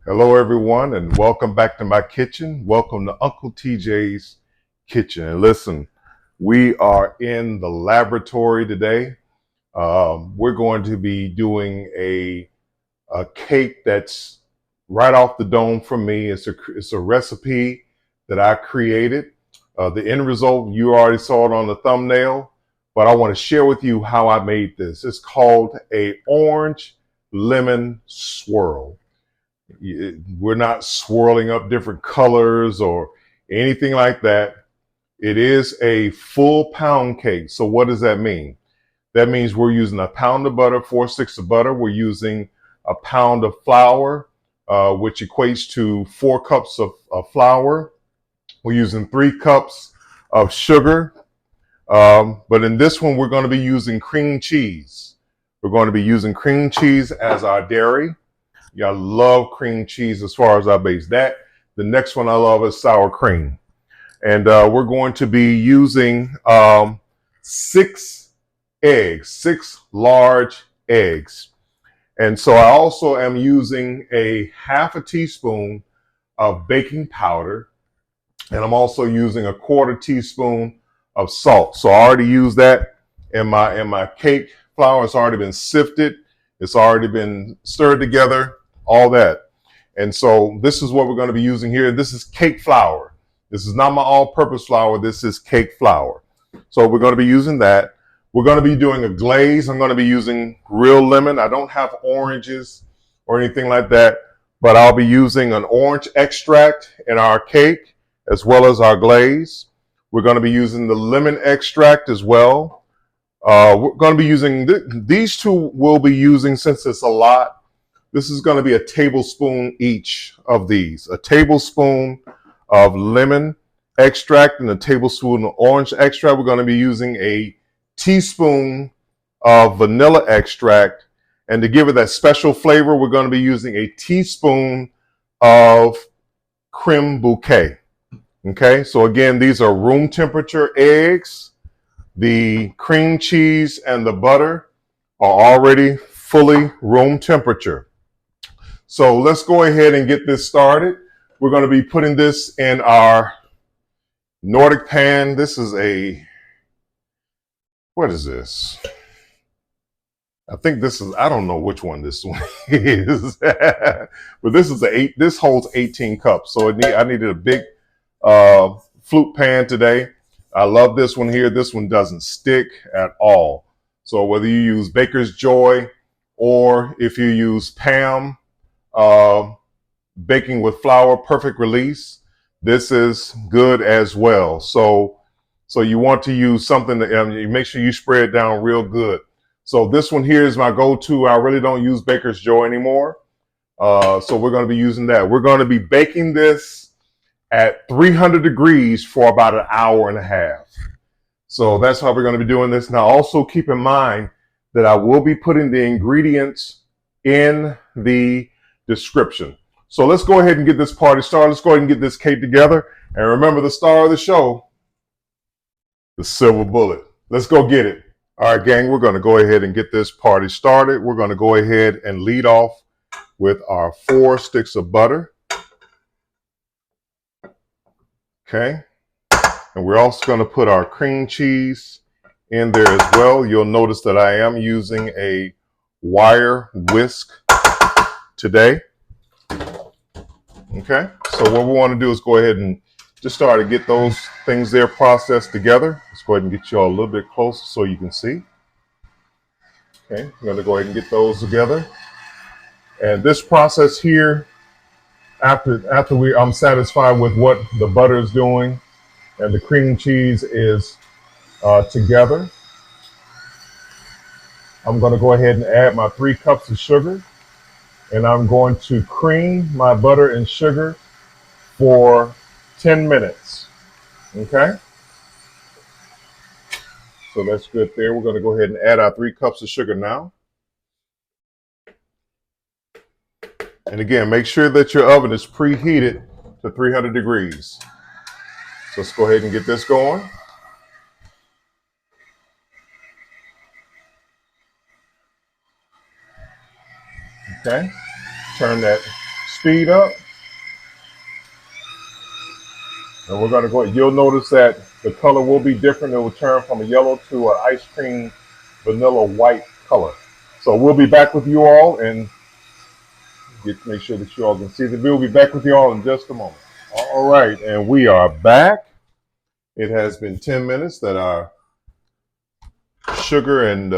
Hello, everyone, and welcome back to my kitchen. Welcome to Uncle TJ's kitchen. And listen, we are in the laboratory today. We're going to be doing a cake that's right off the dome from me. It's a recipe that I created. The end result, you already saw it on the thumbnail, but I want to share with you how I made this. It's called a orange lemon swirl. We're not swirling up different colors or anything like that. It is a full pound cake. So what does that mean? That means we're using a pound of butter, 4 sticks of butter. We're using a pound of flour, which equates to 4 cups of flour. We're using 3 cups of sugar. But in this one, we're going to be using cream cheese. We're going to be using cream cheese as our dairy. Yeah, I love cream cheese as far as our base. The next one I love is sour cream. And we're going to be using 6 eggs, 6 large eggs. And so I also am using a half a teaspoon of baking powder. And I'm also using a 1/4 teaspoon of salt. So I already used that in my cake flour. It's already been sifted. It's already been stirred together, all that. And so this is what we're going to be using here. This is cake flour. This is not my all-purpose flour. This is cake flour. So we're going to be using that. We're going to be doing a glaze. I'm going to be using real lemon. I don't have oranges or anything like that, but I'll be using an orange extract in our cake as well as our glaze. We're going to be using the lemon extract as well. We're going to be using these two. We'll be using, since it's a lot, this is going to be a tablespoon each of these. A tablespoon of lemon extract and a tablespoon of orange extract. We're going to be using a teaspoon of vanilla extract. And to give it that special flavor, we're going to be using a teaspoon of crème bouquet. Okay, so again, these are room temperature eggs. The cream cheese and the butter are already fully room temperature. So let's go ahead and get this started. We're going to be putting this in our Nordic pan. This is what is this? I think this is, I don't know which one this one is, but this holds 18 cups. So I needed a big flute pan today. I love this one here. This one doesn't stick at all. So whether you use Baker's Joy or if you use Pam, baking with flour, perfect release, this is good as well. So you want to use something that you make sure you spray it down real good. So this one here is my go-to. I really don't use Baker's Joy anymore. So we're going to be using that. We're going to be baking this at 300 degrees for about an hour and a half. So that's how we're going to be doing this. Now also keep in mind that I will be putting the ingredients in the description. So let's go ahead and get this party started. Let's go ahead and get this cake together. And remember the star of the show, the silver bullet. Let's go get it. All right, gang, we're going to go ahead and get this party started. We're going to go ahead and lead off with our 4 sticks of butter. Okay. And we're also going to put our cream cheese in there as well. You'll notice that I am using a wire whisk today. Okay, so what we want to do is go ahead and just start to get those things there processed together. Let's go ahead and get you all a little bit closer so you can see. Okay, I'm going to go ahead and get those together. And this process here, after I'm satisfied with what the butter is doing and the cream cheese is together, I'm going to go ahead and add my 3 cups of sugar. And I'm going to cream my butter and sugar for 10 minutes. Okay? So that's good there. We're going to go ahead and add our 3 cups of sugar now. And again, make sure that your oven is preheated to 300 degrees. So let's go ahead and get this going. Okay? Turn that speed up. And we're going to go, you'll notice that the color will be different. It will turn from a yellow to an ice cream vanilla white color. So we'll be back with you all and make sure that you all can see the video. We'll be back with you all in just a moment. All right, and we are back. It has been 10 minutes that our sugar and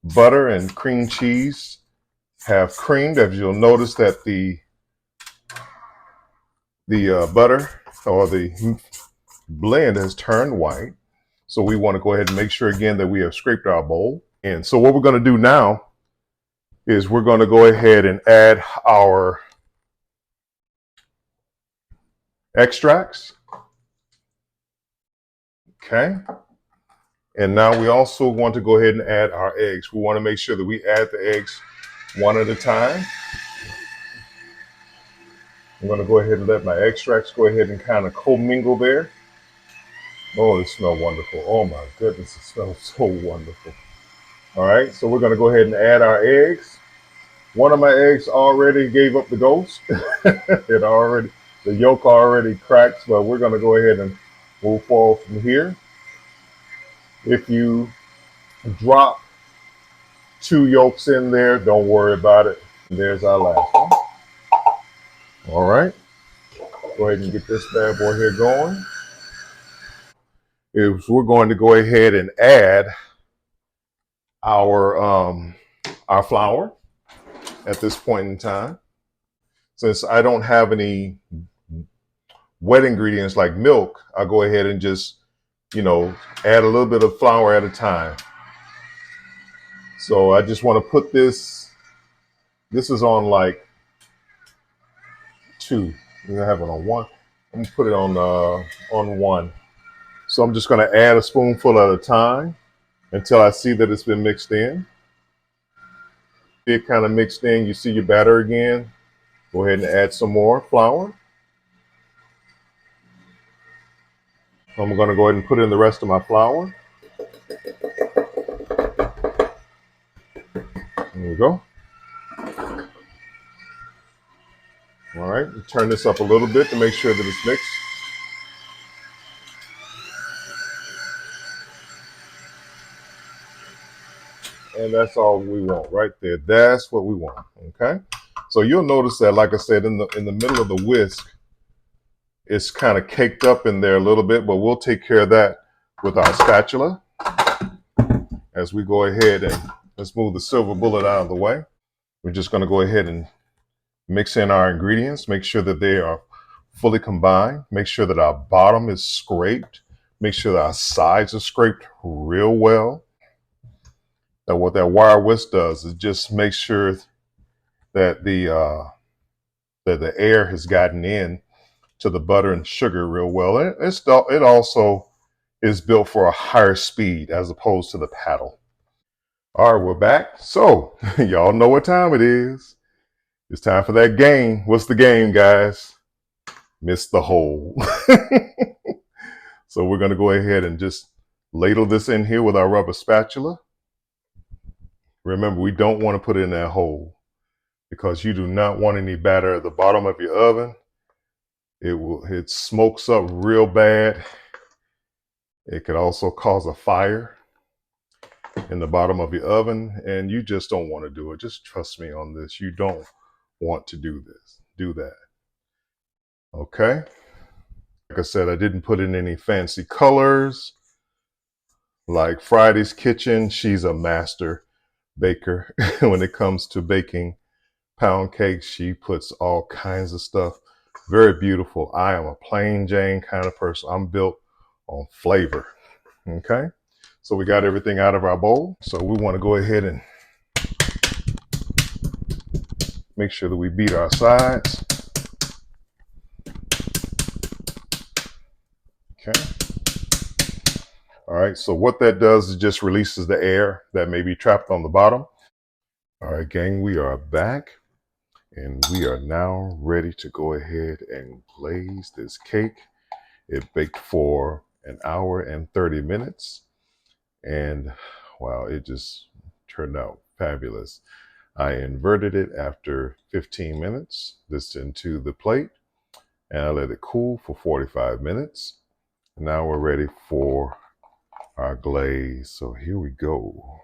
butter and cream cheese have creamed. As you'll notice that the butter or the blend has turned white. So we want to go ahead and make sure again that we have scraped our bowl. And so what we're going to do now is we're going to go ahead and add our extracts. Okay. And now we also want to go ahead and add our eggs. We want to make sure that we add the eggs one at a time. I'm going to go ahead and let my extracts go ahead and kind of commingle there. Oh, it smells wonderful. Oh my goodness, it smells so wonderful. All right, so we're going to go ahead and add our eggs. One of my eggs already gave up the ghost. The yolk already cracked, but we're going to go ahead and move forward from here. If you drop 2 yolks in there, don't worry about it. There's our last one. All right, go ahead and get this bad boy here going. We're going to go ahead and add our flour at this point in time. Since I don't have any wet ingredients like milk, I'll go ahead and just, add a little bit of flour at a time. So I just want to put this is on like 2. I'm gonna have it on 1. I'm gonna put it on 1. So I'm just gonna add a spoonful at a time until I see that it's been mixed in. It kind of mixed in, you see your batter again. Go ahead and add some more flour. I'm gonna go ahead and put in the rest of my flour. There we go. All right, turn this up a little bit to make sure that it's mixed. And that's all we want right there. That's what we want, okay? So you'll notice that, like I said, in the middle of the whisk, it's kind of caked up in there a little bit, but we'll take care of that with our spatula as we go ahead and let's move the silver bullet out of the way. We're just going to go ahead and mix in our ingredients, make sure that they are fully combined, make sure that our bottom is scraped, make sure that our sides are scraped real well. Now what that wire whisk does is just make sure that the air has gotten in to the butter and sugar real well. It also is built for a higher speed as opposed to the paddle. All right, we're back. So y'all know what time it is. It's time for that game. What's the game, guys? Miss the hole. So we're going to go ahead and just ladle this in here with our rubber spatula. Remember, we don't want to put it in that hole because you do not want any batter at the bottom of your oven. It smokes up real bad. It could also cause a fire in the bottom of your oven, and you just don't want to do it. Just trust me on this. You don't want to do that. Okay. Like I said, I didn't put in any fancy colors. Like Friday's Kitchen, she's a master baker when it comes to baking pound cakes. She puts all kinds of stuff. Very beautiful. I am a plain Jane kind of person. I'm built on flavor. Okay. So we got everything out of our bowl. So we want to go ahead and make sure that we beat our sides. Okay. All right. So what that does is just releases the air that may be trapped on the bottom. All right, gang, we are back and we are now ready to go ahead and glaze this cake. It baked for 1 hour and 30 minutes. And wow, it just turned out fabulous. I inverted it after 15 minutes, this into the plate, and I let it cool for 45 minutes. Now we're ready for our glaze. So here we go.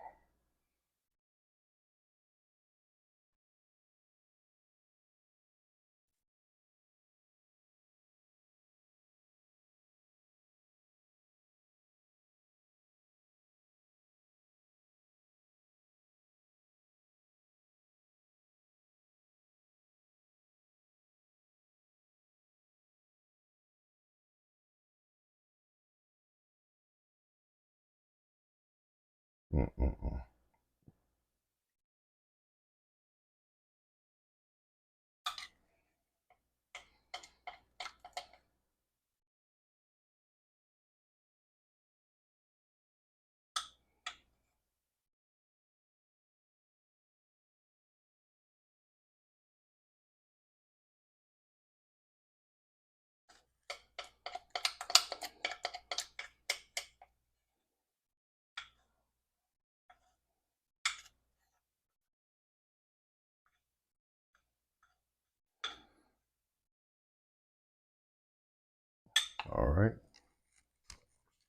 Mm-mm-mm. All right,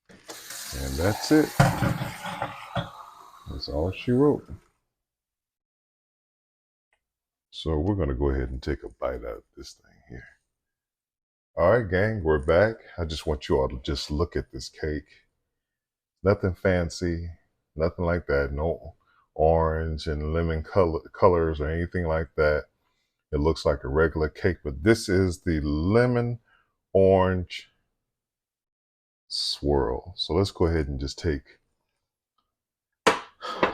and that's it. That's all she wrote. So we're going to go ahead and take a bite out of this thing here. All right, gang, we're back. I just want you all to just look at this cake. Nothing fancy, nothing like that. No orange and lemon colors or anything like that. It looks like a regular cake, but this is the lemon orange swirl. So let's go ahead and just take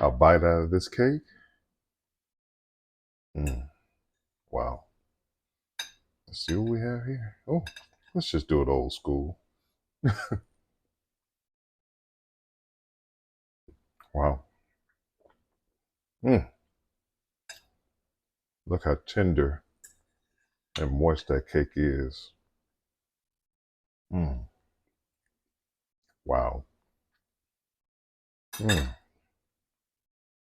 a bite out of this cake. Wow. Let's see what we have here. Oh, let's just do it old school. Wow. Look how tender and moist that cake is. Wow.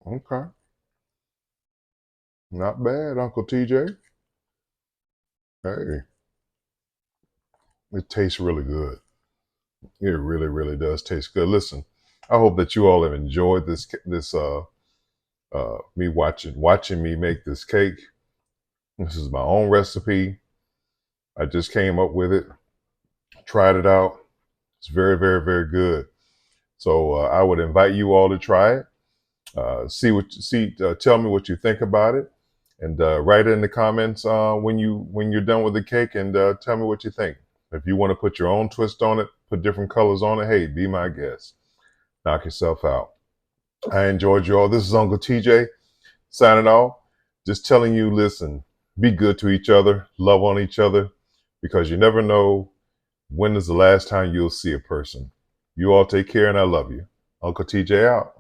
Okay. Not bad, Uncle TJ. Hey, it tastes really good. It really, really does taste good. Listen, I hope that you all have enjoyed this me watching me make this cake. This is my own recipe. I just came up with it, tried it out. It's very, very, very good. So I would invite you all to try it. Tell me what you think about it, and write it in the comments when you're done with the cake, and tell me what you think. If you want to put your own twist on it, put different colors on it, hey, be my guest. Knock yourself out. I enjoyed you all. This is Uncle TJ signing off. Just telling you, listen, be good to each other, love on each other, because you never know when is the last time you'll see a person. You all take care, and I love you. Uncle TJ out.